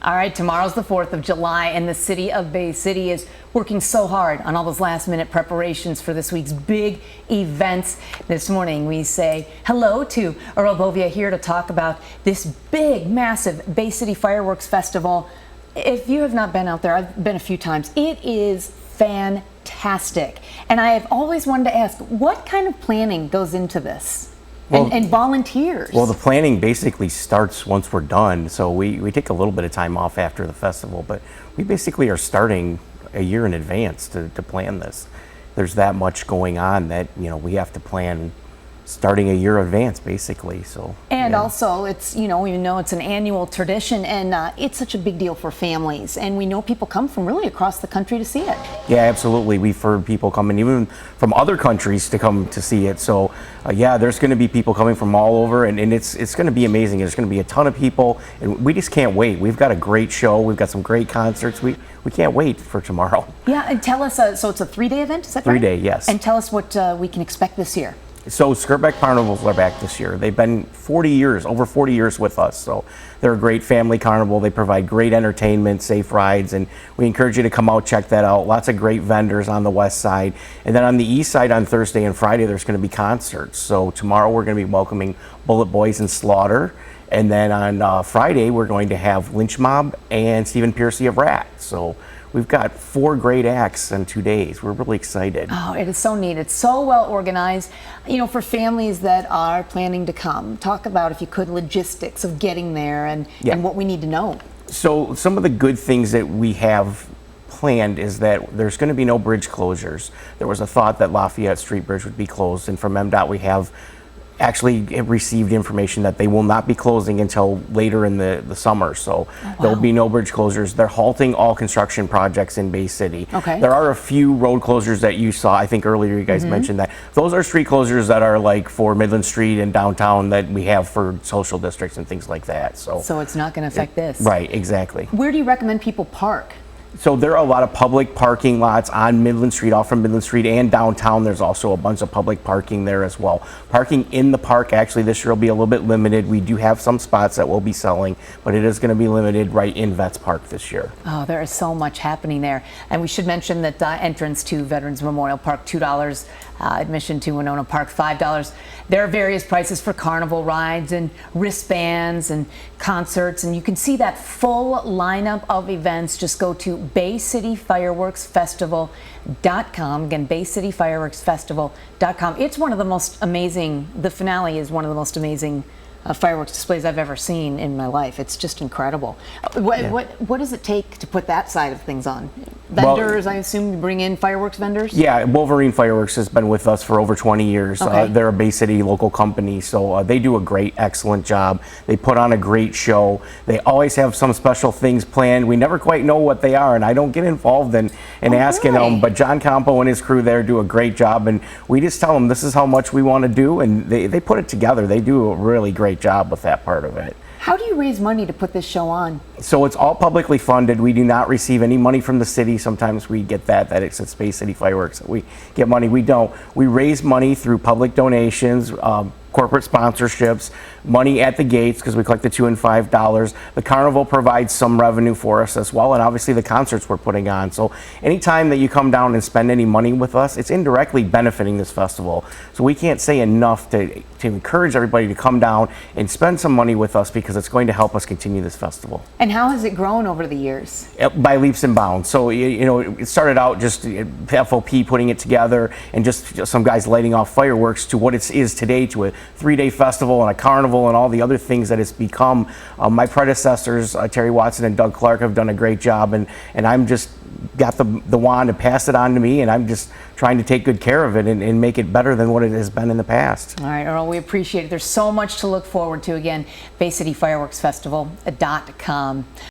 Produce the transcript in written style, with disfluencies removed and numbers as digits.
All right, tomorrow's the 4th of July, and the city of Bay City is working so hard on all those last-minute preparations for this week's big events. This morning, we say hello to Earl Bovia here to talk about this big, massive Bay City Fireworks Festival. If you have not been out there, I've been a few times. It is fantastic. And I have always wanted to ask, what kind of planning goes into this? And volunteers. Well, the planning basically starts once we're done. So we take a little bit of time off after the festival, but we basically are starting a year in advance to plan this. There's that much going on that, we have to plan starting a year in advance, basically. So and also it's we know it's an annual tradition, and it's such a big deal for families, and we know people come from really across the country to see it. Yeah, absolutely. We've heard people coming even from other countries to come to see it. So yeah, there's going to be people coming from all over, and it's going to be amazing. There's going to be a ton of people, and we just can't wait. We've got a great show. We've got some great concerts. We can't wait for tomorrow. Yeah, and tell us, so it's a 3-day event, is that right? Right? 3-day, yes. And tell us what we can expect this year. So Skirtback Carnivals are back this year. They've been over 40 years with us. So they're a great family carnival. They provide great entertainment, safe rides, and we encourage you to come out, check that out. Lots of great vendors on the west side. And then on the east side on Thursday and Friday, there's going to be concerts. So tomorrow we're going to be welcoming Bullet Boys and Slaughter. And then on Friday, we're going to have Lynch Mob and Stephen Piercy of Rat. So we've got 4 great acts in 2 days. We're really excited. Oh, it is so neat. It's so well organized. For families that are planning to come, talk about, if you could, logistics of getting there and what we need to know. So some of the good things that we have planned is that there's going to be no bridge closures. There was a thought that Lafayette Street Bridge would be closed, and from MDOT we have actually received information that they will not be closing until later in the summer. So there'll be no bridge closures. They're halting all construction projects in Bay City. Okay. There are a few road closures that you saw. I think earlier you guys mentioned that. Those are street closures that are like for Midland Street and downtown that we have for social districts and things like that. So it's not going to affect this. Right, exactly. Where do you recommend people park? So there are a lot of public parking lots on Midland Street, off from Midland Street and downtown. There's also a bunch of public parking there as well. Parking in the park actually this year will be a little bit limited. We do have some spots that we'll be selling, but it is going to be limited right in Vets Park this year. Oh, there is so much happening there. And we should mention that entrance to Veterans Memorial Park, $2. Admission to Winona Park, $5. There are various prices for carnival rides and wristbands and concerts, and you can see that full lineup of events. Just go to BayCityFireworksFestival.com. Again, BayCityFireworksFestival.com. It's one of the most amazing, the finale is one of the most amazing fireworks displays I've ever seen in my life. It's just incredible. What does it take to put that side of things on? Vendors, I assume you bring in fireworks vendors? Yeah, Wolverine Fireworks has been with us for over 20 years. Okay. They're a Bay City local company, so they do a great, excellent job. They put on a great show. They always have some special things planned. We never quite know what they are, and I don't get involved in asking them, but John Campo and his crew there do a great job, and we just tell them this is how much we want to do, and they put it together. They do a really great job with that part of it. How do you raise money to put this show on? So it's all publicly funded. We do not receive any money from the city. Sometimes we get that it's Bay City Fireworks. We get money. We don't. We raise money through public donations, corporate sponsorships, money at the gates because we collect the $2 and $5. The carnival provides some revenue for us as well, and obviously the concerts we're putting on. So anytime that you come down and spend any money with us, it's indirectly benefiting this festival. So we can't say enough to encourage everybody to come down and spend some money with us because it's going to help us continue this festival. And how has it grown over the years? By leaps and bounds. So it started out just FOP putting it together and just some guys lighting off fireworks to what it is today, to a 3-day festival and a carnival and all the other things that it's become. My predecessors, Terry Watson and Doug Clark, have done a great job, and I'm just got the wand to pass it on to me, and I'm just trying to take good care of it and make it better than what it has been in the past. All right, Earl, we appreciate it. There's so much to look forward to. Again, BayCityFireworksFestival.com.